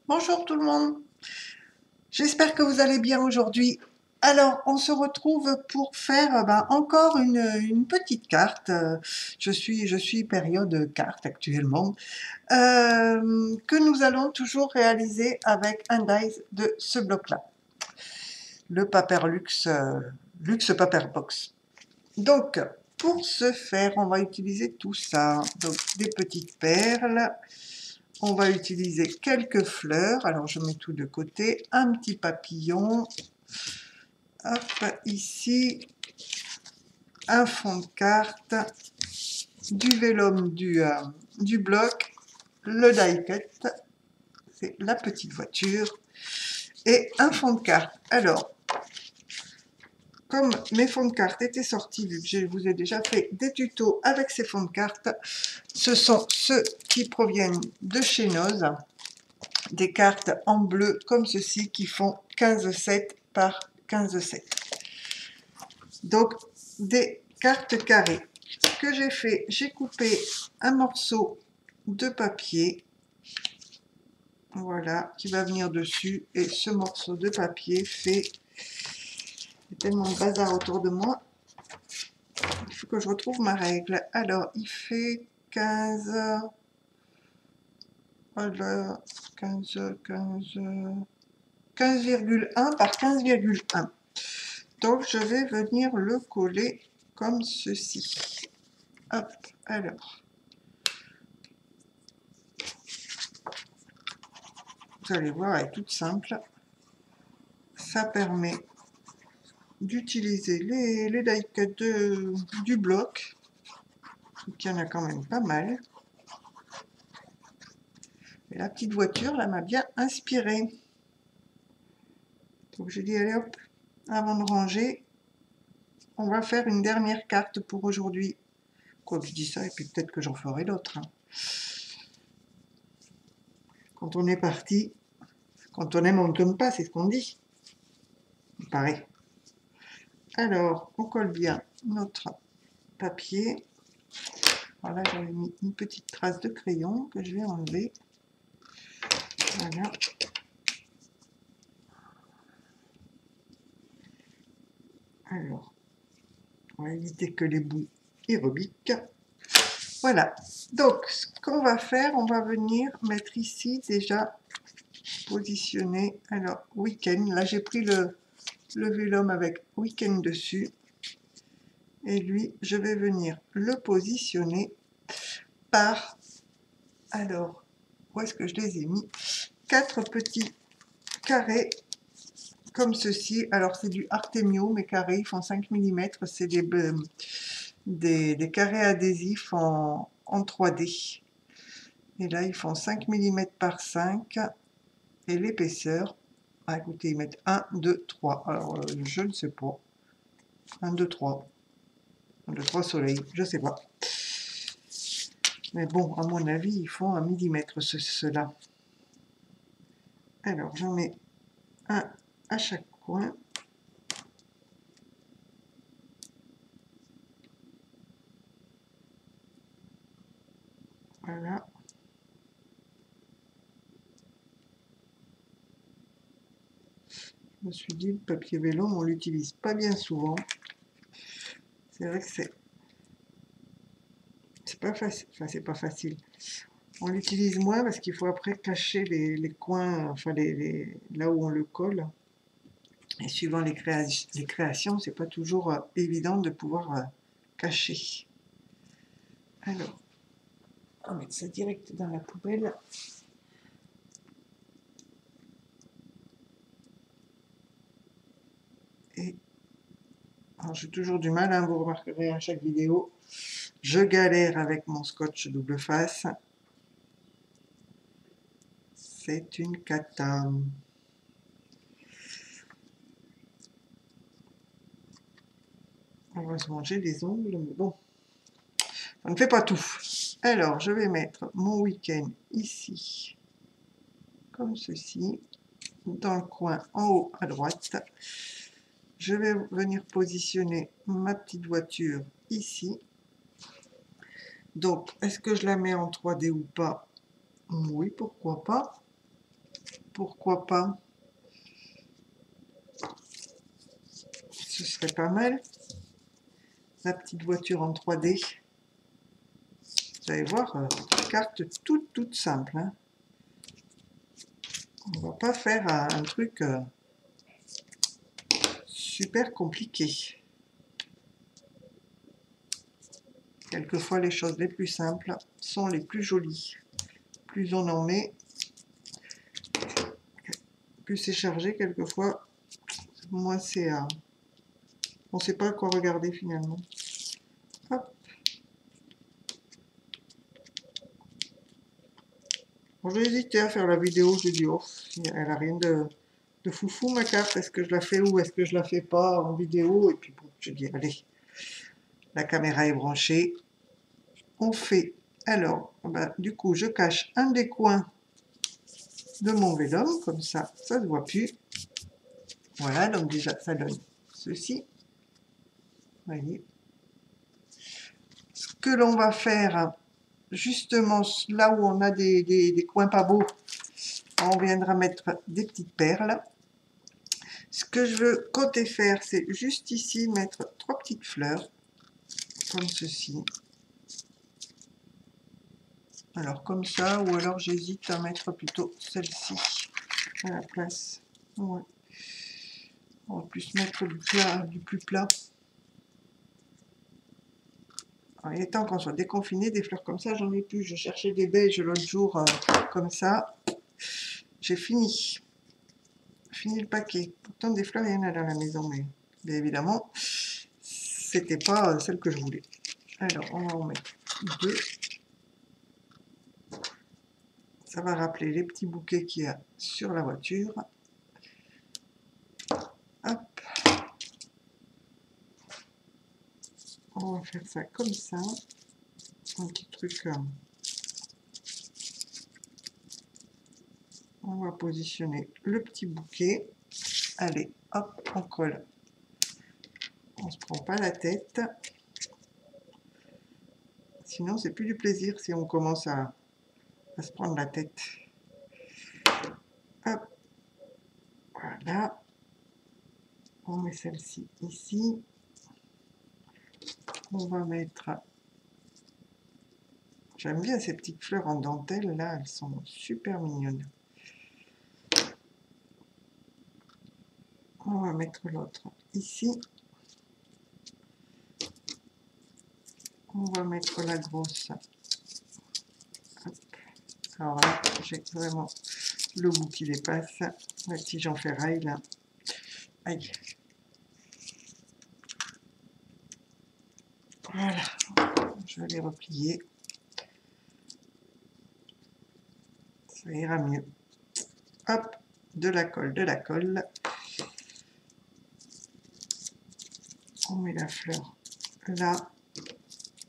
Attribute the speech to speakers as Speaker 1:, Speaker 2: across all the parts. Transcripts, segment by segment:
Speaker 1: Bonjour tout le monde, j'espère que vous allez bien aujourd'hui. Alors, on se retrouve pour faire encore une petite carte. Je suis période carte actuellement, que nous allons toujours réaliser avec un dies de ce bloc-là, le Paperluxe Luxe Paper Box. Donc, pour ce faire, on va utiliser tout ça. Donc, des petites perles. On va utiliser quelques fleurs, alors je mets tout de côté, un petit papillon, hop, ici, un fond de carte, du vélum du bloc, le die-cut, c'est la petite voiture, et un fond de carte. Alors, comme mes fonds de carte étaient sortis, vu que je vous ai déjà fait des tutos avec ces fonds de carte, ce sont ceux qui proviennent de chez Noz, des cartes en bleu comme ceci qui font 15,7 par 15,7. Donc des cartes carrées. Ce que j'ai fait, j'ai coupé un morceau de papier, voilà, qui va venir dessus, et ce morceau de papier fait, il y a tellement de bazar autour de moi, il faut que je retrouve ma règle. Alors il fait 15, voilà, 15,1 par 15,1. Donc je vais venir le coller comme ceci. Hop, alors. Vous allez voir, elle est toute simple. Ça permet d'utiliser les die-cut du bloc. Donc il y en a quand même pas mal. Et la petite voiture, là, m'a bien inspirée. Donc j'ai dit, allez hop, avant de ranger, on va faire une dernière carte pour aujourd'hui. Quoi que je dis ça, et puis peut-être que j'en ferai d'autres. Hein. Quand on est parti, quand on aime, on ne tourne pas, c'est ce qu'on dit. Pareil. Alors, on colle bien notre papier. Voilà, j'avais mis une petite trace de crayon que je vais enlever. Voilà. Alors, on va éviter que les bouts y rebiquent. Voilà. Donc, ce qu'on va faire, on va venir mettre ici déjà positionner. Alors, week-end. Là, j'ai pris le vélum avec week-end dessus. Et lui, je vais venir le positionner par, alors, où est-ce que je les ai mis? 4 petits carrés comme ceci. Alors c'est du Artemio, mes carrés, ils font 5 mm, c'est des carrés adhésifs en 3D. Et là, ils font 5 mm par 5, et l'épaisseur, ah, écoutez, ils mettent 1, 2, 3. Alors, je ne sais pas. 1, 2, 3. 1, 2, 3 soleils, je sais pas. Mais bon, à mon avis, ils font 1 millimètre, ceux-là. Alors, j'en mets un à chaque coin. Voilà. Je me suis dit, le papier vélum, on l'utilise pas bien souvent. C'est vrai que c'est pas facile. Enfin, c'est pas facile. On l'utilise moins parce qu'il faut après cacher les coins, enfin là où on le colle. Et suivant les créations, c'est pas toujours évident de pouvoir cacher. Alors, on va mettre ça direct dans la poubelle. Et alors, j'ai toujours du mal, hein, vous remarquerez à chaque vidéo, je galère avec mon scotch double face. C'est une cata. On va se manger les ongles, mais bon, ça ne fait pas tout. Alors, je vais mettre mon week-end ici, comme ceci, dans le coin en haut à droite. Je vais venir positionner ma petite voiture ici. Donc, est-ce que je la mets en 3D ou pas? Oui, pourquoi pas. pourquoi pas. Ce serait pas mal. La petite voiture en 3D. Vous allez voir, carte toute simple. Hein. On va pas faire un truc super compliqué. Quelquefois, les choses les plus simples sont les plus jolies. Plus on en met, plus c'est chargé. Quelquefois, moins c'est... on ne sait pas à quoi regarder finalement. Hop. Bon, j'ai hésité à faire la vidéo. J'ai dit, oh, elle n'a rien de foufou ma carte. Est-ce que je la fais ou est-ce que je la fais pas en vidéo? Et puis bon, je dis, allez, la caméra est branchée. On fait. Alors, ben, du coup, je cache un des coins de mon vélum, comme ça ne se voit plus. Voilà, donc déjà, ça donne ceci. Voyez. Ce que l'on va faire, justement, là où on a des coins pas beaux, on viendra mettre des petites perles. Ce que je veux compter faire, c'est juste ici mettre 3 petites fleurs, comme ceci. Alors comme ça, ou alors j'hésite à mettre plutôt celle-ci à la place. Ouais. On va plus mettre du plus plat. Alors, il est temps qu'on soit déconfiné, des fleurs comme ça, j'en ai plus. Je cherchais des beiges l'autre jour, comme ça. J'ai fini. Fini le paquet. Pourtant, des fleurs, il y en a dans la maison, mais bien évidemment, c'était pas celle que je voulais. Alors, on va en mettre 2. Ça va rappeler les petits bouquets qu'il y a sur la voiture. Hop. On va faire ça comme ça. Un petit truc. On va positionner le petit bouquet. Allez, hop, on colle. On ne se prend pas la tête. Sinon, c'est plus du plaisir si on commence à se prendre la tête. Hop. Voilà. On met celle-ci ici. On va mettre... J'aime bien ces petites fleurs en dentelle, là, elles sont super mignonnes. On va mettre l'autre ici. On va mettre la grosse. Hop. Alors là, j'ai vraiment le bout qui dépasse. La tige en ferraille, là. Aïe. Voilà. Je vais les replier. Ça ira mieux. Hop, de la colle, de la colle. On met la fleur là.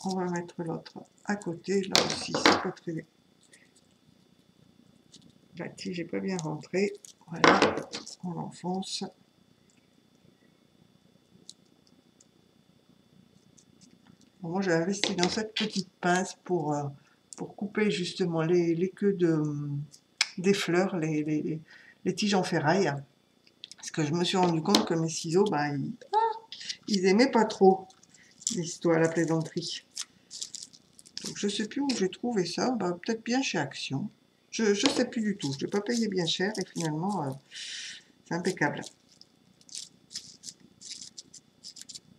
Speaker 1: On va mettre l'autre à côté. Là aussi, c'est pas très... La tige n'est pas bien rentrée. Voilà, on l'enfonce. Bon, moi, j'ai investi dans cette petite pince pour couper justement les queues des fleurs, les tiges en ferraille. Parce que je me suis rendu compte que mes ciseaux, bah, ils aimaient pas trop l'histoire, la plaisanterie. Donc, je sais plus où j'ai trouvé ça, bah, peut-être bien chez Action. Je sais plus du tout, je l'ai pas payé bien cher et finalement, c'est impeccable.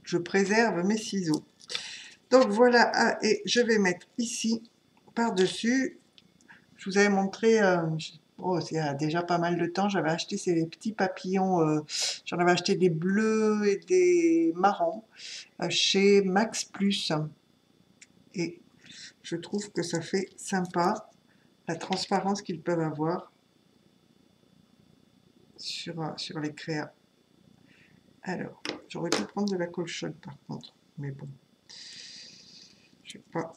Speaker 1: Je préserve mes ciseaux. Donc voilà, et je vais mettre ici, par-dessus, je vous avais montré, oh, il y a déjà pas mal de temps, j'avais acheté ces petits papillons, j'en avais acheté des bleus et des marrons chez Max Plus. Et je trouve que ça fait sympa, la transparence qu'ils peuvent avoir sur les créas. Alors, j'aurais pu prendre de la colle chaude par contre, mais bon, je sais pas.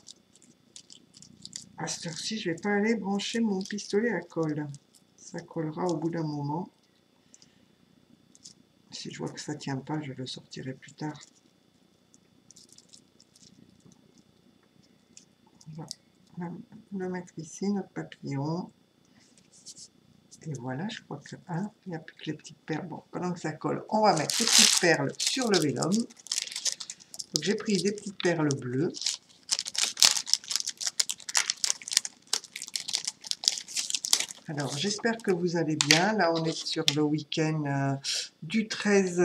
Speaker 1: À cette heure-ci, je vais pas aller brancher mon pistolet à colle. Ça collera au bout d'un moment. Si je vois que ça tient pas, je le sortirai plus tard. On va le mettre ici, notre papillon. Et voilà, je crois que hein, il n'y a plus que les petites perles. Bon, pendant que ça colle, on va mettre les petites perles sur le vélum. Donc j'ai pris des petites perles bleues. Alors j'espère que vous allez bien. Là on est sur le week-end du 13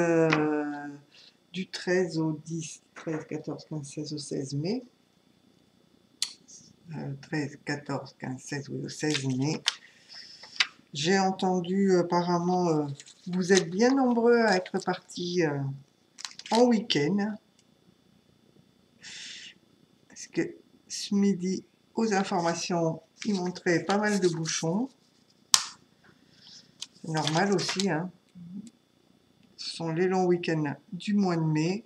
Speaker 1: au 10, 13, 14, 15, 16 au 16 mai. 13, 14, 15, 16, oui, au 16 mai. J'ai entendu apparemment, vous êtes bien nombreux à être partis en week-end. Parce que ce midi, aux informations, ils montraient pas mal de bouchons. C'est normal aussi, hein. Ce sont les longs week-ends du mois de mai.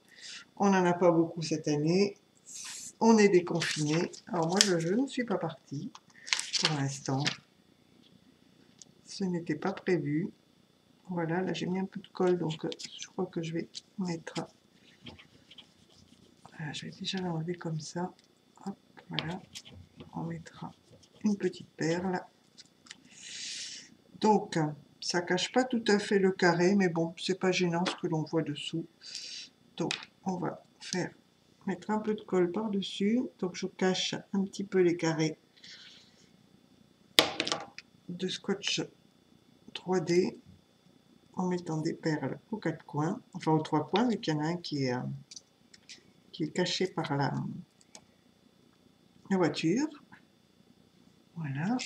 Speaker 1: On n'en a pas beaucoup cette année. On est déconfiné. Alors moi, je ne suis pas partie pour l'instant. Ce n'était pas prévu. Voilà, là j'ai mis un peu de colle, donc je crois que je vais mettre... Voilà, je vais déjà l'enlever comme ça. Hop, voilà. On mettra une petite perle. Donc, ça cache pas tout à fait le carré, mais bon, c'est pas gênant ce que l'on voit dessous. Donc, on va mettre un peu de colle par-dessus. Donc, je cache un petit peu les carrés de scotch 3D en mettant des perles aux 4 coins, enfin aux 3 coins, vu qu'il y en a un qui est caché par la voiture. Voilà.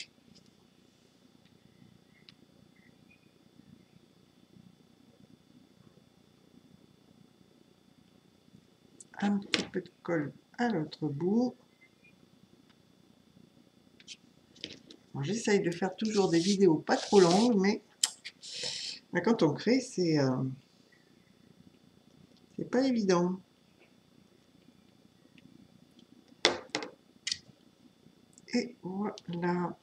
Speaker 1: Un petit peu de colle à l'autre bout. Bon, j'essaye de faire toujours des vidéos pas trop longues, mais quand on crée, c'est pas évident. Et voilà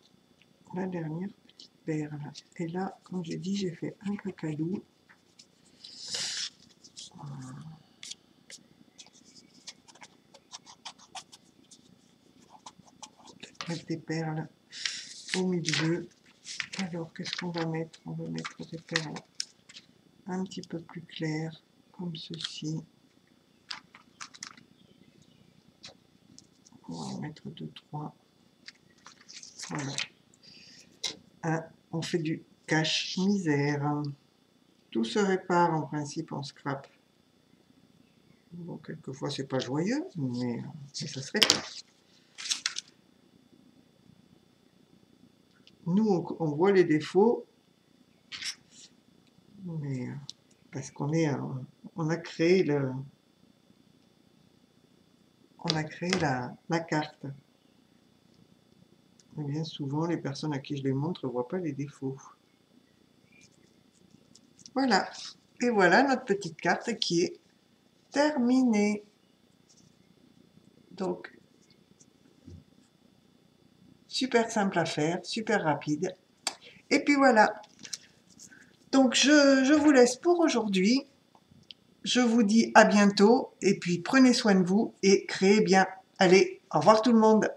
Speaker 1: la dernière petite perle. Et là, comme j'ai dit, j'ai fait un cacadou. Mettre des perles au milieu. Alors, qu'est-ce qu'on va mettre? On va mettre des perles un petit peu plus claires, comme ceci. On va en mettre 2, 3. Voilà. On fait du cache-misère. Tout se répare en principe en scrap. Bon, quelquefois c'est pas joyeux, mais ça se répare. Nous, on voit les défauts, mais parce qu'on a créé la carte. Et bien souvent, les personnes à qui je les montre ne voient pas les défauts. Voilà. Et voilà notre petite carte qui est terminée. Donc, super simple à faire, super rapide. Et puis voilà. Donc, je vous laisse pour aujourd'hui. Je vous dis à bientôt. Et puis, prenez soin de vous et créez bien. Allez, au revoir tout le monde.